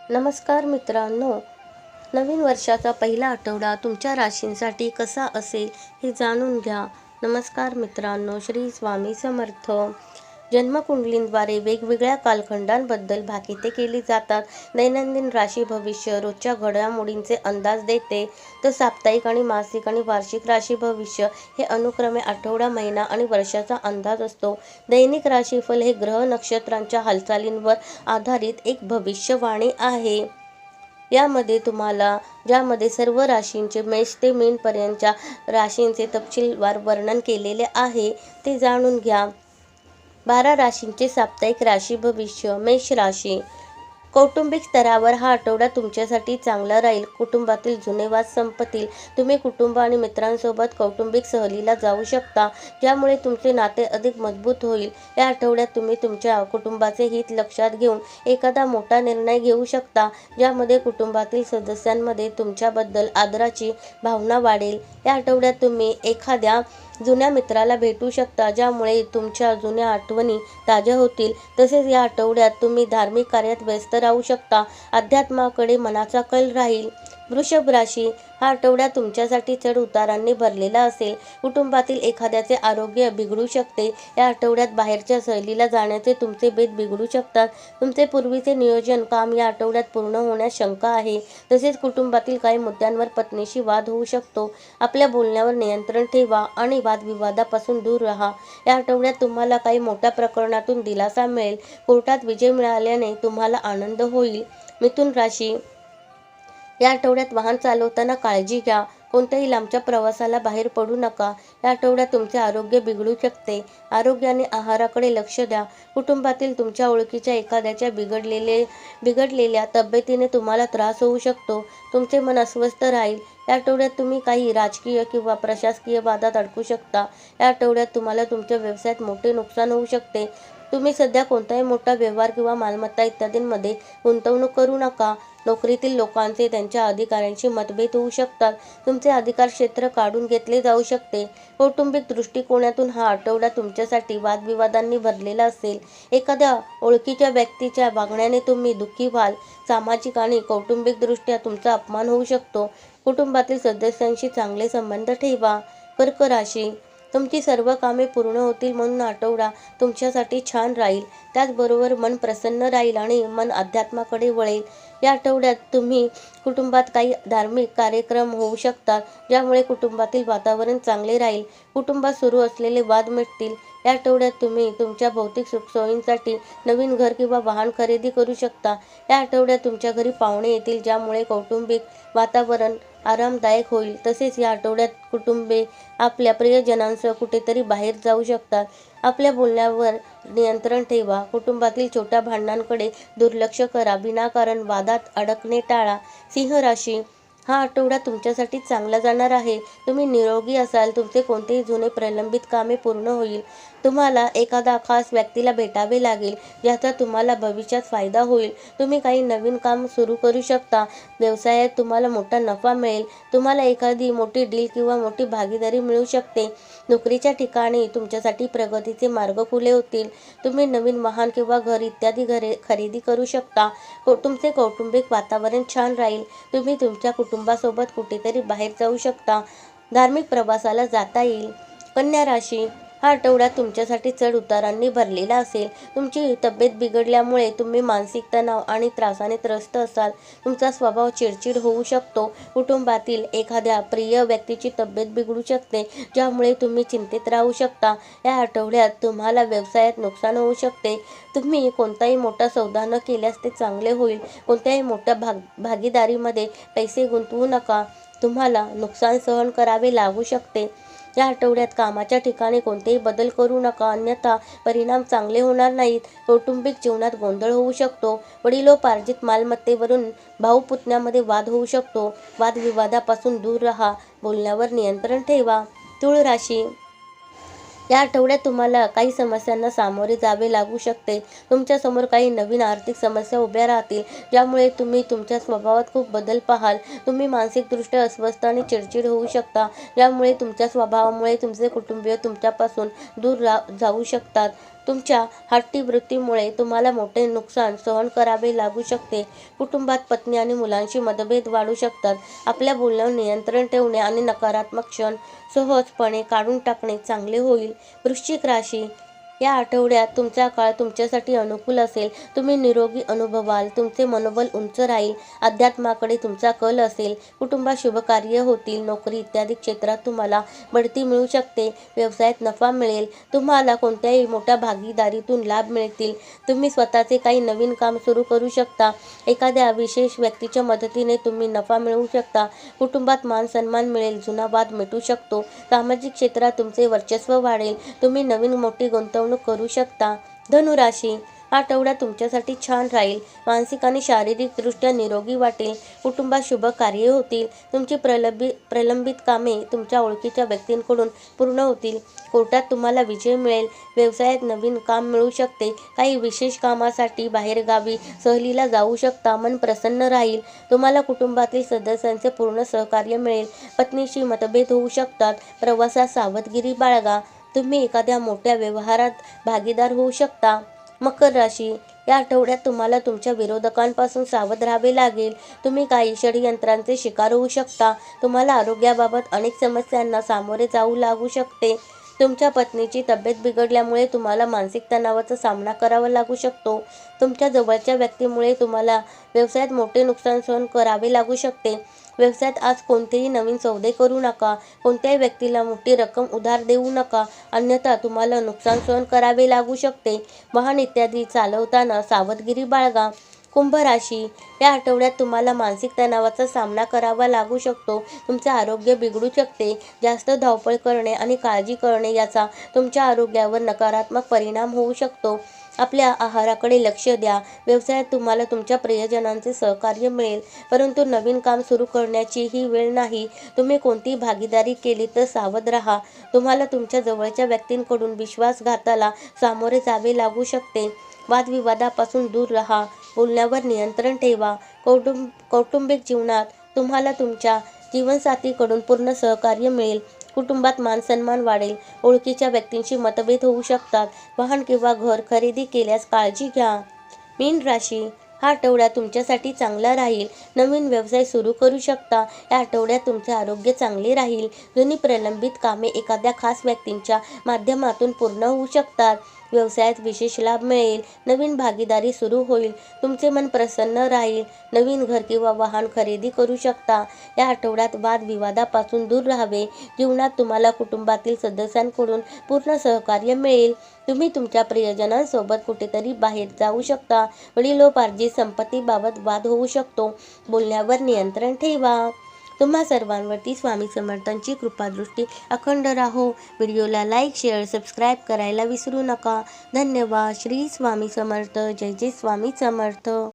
नमस्कार मित्रांनो, नवीन वर्षाचा पहिला आठवडा तुमच्या राशींसाठी कसा असेल हे जाणून घ्या. नमस्कार मित्रांनो, श्री स्वामी समर्थ. जन्मकुंडलींद्वारे वेगवेगळ्या कालखंडांबद्दल भाकिते केली जातात. दैनंदिन राशी भविष्य रोजच्या घडामोडींचे अंदाज देते, तर साप्ताहिक आणि मासिक आणि वार्षिक राशी भविष्य हे अनुक्रमे आठवडा, महिना आणि वर्षाचा अंदाज असतो. दैनिक राशीफल हे ग्रह नक्षत्रांच्या हालचालींवर आधारित एक भविष्यवाणी आहे. ज्यामध्ये सर्व राशींचे मेष ते मीन पर्यंतच्या राशींचे तपशीलवार वर्णन केलेले आहे, ते जाणून घ्या. 12 राशींचे साप्ताहिक राशी भविष्य. मेष राशी. कौटुंबिक स्तरावर हा आठवडा तुमच्यासाठी चांगला राहील. कुटुंबातील जुने वाद संपतील. तुम्ही कुटुंब आणि मित्रांसोबत कौटुंबिक सहलीला जाऊ शकता, ज्यामुळे तुमचे नाते अधिक मजबूत होईल. या आठवड्यात तुम्ही तुमच्या कुटुंबाचे हित लक्षात घेऊन एखादा मोठा निर्णय घेऊ शकता, ज्यामध्ये कुटुंबातील सदस्यांमध्ये तुमच्याबद्दल आदराची भावना वाढेल. या आठवड्यात तुम्ही एखाद्या जुन्या मित्राला भेटू शकता, ज्यामुळे तुमच्या जुन्या आठवणी ताज्या होतील. तसेच या आठवड्यात तुम्ही धार्मिक कार्यात व्यस्त राहू शकता. अध्यात्माकडे मनाचा कल राहील. वृषभ राशी. हा आठवडा तुमच्यासाठी चढ उतारांनी भरलेला असेल. कुटुंबातील एखाद्याचे आरोग्य बिघडू शकते. या आठवड्यात बाहेरच्या सहलीला जाण्याचे तुमचे बेत बिघडू शकतात. तुमचे पूर्वीचे नियोजन काम या आठवड्यात पूर्ण होण्यास शंका आहे. तसेच कुटुंबातील काही मुद्द्यांवर पत्नीशी वाद होऊ शकतो. आपल्या बोलण्यावर नियंत्रण ठेवा आणि वादविवादापासून दूर राहा. या आठवड्यात तुम्हाला काही मोठ्या प्रकरणातून दिलासा मिळेल. कोर्टात विजय मिळाल्याने तुम्हाला आनंद होईल. मिथुन राशी. या आठवड्यात वाहन चालवताना काळजी घ्या. कोणत्याही लांबच्या प्रवासाला बाहेर पडू नका. या आठवड्यात तुमचे आरोग्य बिघडू शकते. आरोग्य आणि आहाराकडे लक्ष द्या. कुटुंबातील तुमच्या ओळखीच्या एखाद्याच्या बिघडलेल्या तब्येतीने तुम्हाला त्रास होऊ शकतो. तुमचे मन अस्वस्थ राहील. या आठवड्यात तुम्ही काही राजकीय किंवा प्रशासकीय वादात अडकू शकता. या आठवड्यात तुम्हाला तुमच्या व्यवसायात मोठे नुकसान होऊ शकते. तुम्ही सध्या कोणताही मोठा व्यवहार किंवा मालमत्ता इत्यादींमध्ये गुंतवणूक करू नका. नोकरीतील लोकांचे त्यांच्या अधिकाऱ्यांशी मतभेद होऊ शकतात. तुमचे अधिकार क्षेत्र काढून घेतले जाऊ शकते. कौटुंबिक दृष्टिकोनातून हा आठवडा तुमच्यासाठी वादविवादांनी भरलेला असेल. एखाद्या ओळखीच्या व्यक्तीच्या वागण्याने तुम्ही दुःखी व्हाल. सामाजिक आणि कौटुंबिकदृष्ट्या तुमचा अपमान होऊ शकतो. कुटुंबातील सदस्यांशी चांगले संबंध ठेवा. कर्क राशी. तुमची सर्व कामे पूर्ण होतील, म्हणून आठवडा तुमच्यासाठी छान राहील. त्याचबरोबर मन प्रसन्न राहील आणि मन अध्यात्माकडे वळेल. या आठवड्यात तुम्ही कुटुंबात काही धार्मिक कार्यक्रम होऊ शकतात, ज्यामुळे कुटुंबातील वातावरण चांगले राहील. कुटुंबात सुरू असलेले वाद मिटतील. या आठवड्यात तुम्ही तुमच्या भौतिक सुखसोयींसाठी नवीन घर किंवा वाहन खरेदी करू शकता. या आठवड्यात तुमच्या घरी पाहुणे येतील, ज्यामुळे कौटुंबिक वातावरण आरामदायक होईल. तसेच या आठवड्यात कुटुंबे आपल्या प्रियजनांसह कुठेतरी बाहेर जाऊ शकतात. आपल्या बोलण्यावर नियंत्रण ठेवा. कुटुंबातील छोट्या भांडणांकडे दुर्लक्ष करा. विनाकारण वादात अडकणे टाळा. सिंह राशी. हा आठवडा तुमच्यासाठी चांगला जाणार आहे. तुम्ही निरोगी असाल. तुमचे कोणतेही जुने प्रलंबित कामे पूर्ण होईल. तुम्हाला एखादा खास व्यक्तीला भेटावे लागेल, ज्याचा तुम्हाला भविष्यात फायदा होईल. तुम्ही काही नवीन काम सुरू करू शकता. व्यवसायात तुम्हाला मोठा नफा मिळेल. तुम्हाला एखादी मोठी डील किंवा मोठी भागीदारी मिळू शकते. नोकरीच्या ठिकाणी तुमच्यासाठी प्रगतीचे मार्ग खुले होतील. तुम्ही नवीन वाहन किंवा घर इत्यादी घरे खरेदी करू शकता. तुमचे कौटुंबिक वातावरण छान राहील. तुम्ही तुमच्या कुटुंबासोबत कुठेतरी बाहेर जाऊ शकता. धार्मिक प्रवासाला जाता येईल. कन्या राशी. हा आठवडा तुमच्यासाठी चढ उतारांनी भरलेला असेल. तुमची तब्येत बिघडल्यामुळे तुम्ही मानसिक तणाव आणि त्रासाने त्रस्त असाल. तुमचा स्वभाव चिडचिड होऊ शकतो. कुटुंबातील एखाद्या प्रिय व्यक्तीची तब्येत बिघडू शकते, ज्यामुळे तुम्ही चिंतेत राहू शकता. या आठवड्यात तुम्हाला व्यवसायात नुकसान होऊ शकते. तुम्ही कोणताही मोठा सौदा न केल्यास ते चांगले होईल. कोणत्याही मोठ्या भागीदारीमध्ये पैसे गुंतवू नका. तुम्हाला नुकसान सहन करावे लागू शकते. या आठवड्यात कामाच्या ठिकाणी कोणतेही बदल करू नका, अन्यथा परिणाम चांगले होणार नाहीत. कौटुंबिक जीवनात गोंधळ होऊ शकतो. वडिलोपार्जित मालमत्तेवरून भाऊ पुतण्यामध्ये वाद होऊ शकतो. वादविवादापासून दूर राहा. बोलण्यावर नियंत्रण ठेवा. तुळ राशी. या आठवड्यात तुम्हाला काही समस्यांना सामोरे जावे लागू शकते. तुमच्यासमोर काही नवीन आर्थिक समस्या उभ्या राहतील, ज्यामुळे तुम्ही तुमच्या स्वभावात खूप बदल पाहाल. तुम्ही मानसिकदृष्ट्या अस्वस्थ आणि चिडचिड होऊ शकता, ज्यामुळे तुमच्या स्वभावामुळे तुमचे कुटुंबीय तुमच्यापासून दूर जाऊ शकतात. तुमच्या हट्टी वृत्तीमुळे तुम्हाला मोठे नुकसान सहन करावे लागू शकते. कुटुंबात पत्नी आणि मुलांशी मतभेद वाढू शकतात. आपल्या बोलण्यावर नियंत्रण ठेवणे आणि नकारात्मक क्षण सहजपणे काढून टाकणे चांगले होईल. वृश्चिक राशी, या आठवड्यात तुमचा काळ तुमच्यासाठी अनुकूल असेल. तुम्ही निरोगी अनुभवाल. तुमचे मनोबल उंच राहील. अध्यात्माकडे तुमचा कल असेल. कुटुंबात शुभकार्य होतील. नोकरी इत्यादी क्षेत्रात तुम्हाला बढती मिळू शकते. व्यवसायात नफा मिळेल. तुम्हाला कोणत्याही मोठ्या भागीदारीतून लाभ मिळतील. तुम्ही स्वतःचे काही नवीन काम सुरू करू शकता. एखाद्या विशेष व्यक्तीच्या मदतीने तुम्ही नफा मिळवू शकता. कुटुंबात मान सन्मान मिळेल. जुना वाद मिटू शकतो. सामाजिक क्षेत्रात तुमचे वर्चस्व वाढेल. तुम्ही नवीन मोठी गुंतवणूक करू शकता. धनुराशी, आठवडा तुमच्यासाठी छान राहील. मानसिक आणि शारीरिक दृष्ट्या निरोगी वाटेल. कुटुंबात शुभ कार्ये होतील. तुमची प्रलंबित कामे तुमच्या ओळखीच्या व्यक्तींकडून पूर्ण होतील. कोर्टात तुम्हाला विजय मिळेल. व्यवसायात नवीन काम मिळू शकते. काही विशेष कामासाठी बाहेरगावी सहलीला जाऊ शकता. मन प्रसन्न राहील. तुम्हाला कुटुंबातील सदस्यांचे पूर्ण सहकार्य मिळेल. पत्नीशी मतभेद होऊ शकतात. प्रवासात सावधगिरी बाळगा. तुम्ही एखाद्या मोठ्या व्यवहारात भागीदार होऊ शकता. मकर राशी, या आठवड्यात तुम्हाला तुमच्या विरोधकांपासून सावध राहावे लागेल. तुम्ही काही षडयंत्रांचे शिकार होऊ शकता. तुम्हाला आरोग्याबाबत अनेक समस्यांना सामोरे जाऊ लागू शकते. तुमच्या पत्नीची तब्येत बिघडल्यामुळे तुम्हाला मानसिक तणावाचा सामना करावा लागू शकतो. तुमच्या जवळच्या व्यक्तीमुळे तुम्हाला व्यवसायात मोठे नुकसान सहन करावे लागू शकते. व्यवसायात आज कोणतेही नवीन सौदे करू नका. कोणत्याही व्यक्तीला मोठी रक्कम उधार देऊ नका, अन्यथा तुम्हाला नुकसान सहन करावे लागू शकते. वाहन इत्यादी चालवताना सावधगिरी बाळगा. कुंभ राशी, या आठवड्यात तुम्हाला मानसिक तणावाचा सामना करावा लागू शकतो. तुमचे आरोग्य बिघडू शकते. जास्त धावपळ करणे आणि काळजी करणे याचा तुमच्या आरोग्यावर नकारात्मक परिणाम होऊ शकतो. आपल्या आहाराकडे लक्ष द्या. व्यवसायात तुम्हाला तुमच्या प्रियजनांचे सहकार्य मिळेल, परंतु नवीन काम सुरू करण्याची ही वेळ नाही. तुम्ही कोणतीही भागीदारी केली तर सावध राहा. तुम्हाला तुमच्या जवळच्या व्यक्तींकडून विश्वासघाताला सामोरे जावे लागू शकते. वादविवादापासून दूर राहा. बोलण्यावर नियंत्रण ठेवा. कौटुंबिक जीवनात तुम्हाला तुमच्या जीवनसाथीकडून पूर्ण सहकार्य मिळेल. कुटुंबात मानसन्मान वाढेल. ओळखीच्या व्यक्तींशी मतभेद होऊ शकतात. वाहन किंवा घर खरेदी केल्यास काळजी घ्या. मीन राशी, हा आठवडा तुमच्यासाठी चांगला राहील. नवीन व्यवसाय सुरू करू शकता. या आठवड्यात तुमचे आरोग्य चांगले राहील. जुनी प्रलंबित कामे एखाद्या खास व्यक्तींच्या माध्यमातून पूर्ण होऊ शकतात. व्यवसायात विशेष लाभ मिळेल. नवीन भागीदारी सुरू होईल. तुमचे मन प्रसन्न राहील. नवीन घर किंवा वाहन खरेदी करू शकता. या आठवड्यात वादविवादापासून दूर राहावे. जीवनात तुम्हाला कुटुंबातील सदस्यांकडून पूर्ण सहकार्य मिळेल. तुम्ही तुमच्या प्रियजनांसोबत कुठेतरी बाहेर जाऊ शकता. वडिलोपार्जित संपत्तीबाबत वाद होऊ शकतो. बोलण्यावर नियंत्रण ठेवा. तुम्हा सर्वांवरती स्वामी समर्थांची कृपादृष्टी अखंड राहो. व्हिडिओला लाईक, शेअर, सबस्क्राईब करायला विसरू नका. धन्यवाद. श्री स्वामी समर्थ. जय जय स्वामी समर्थ.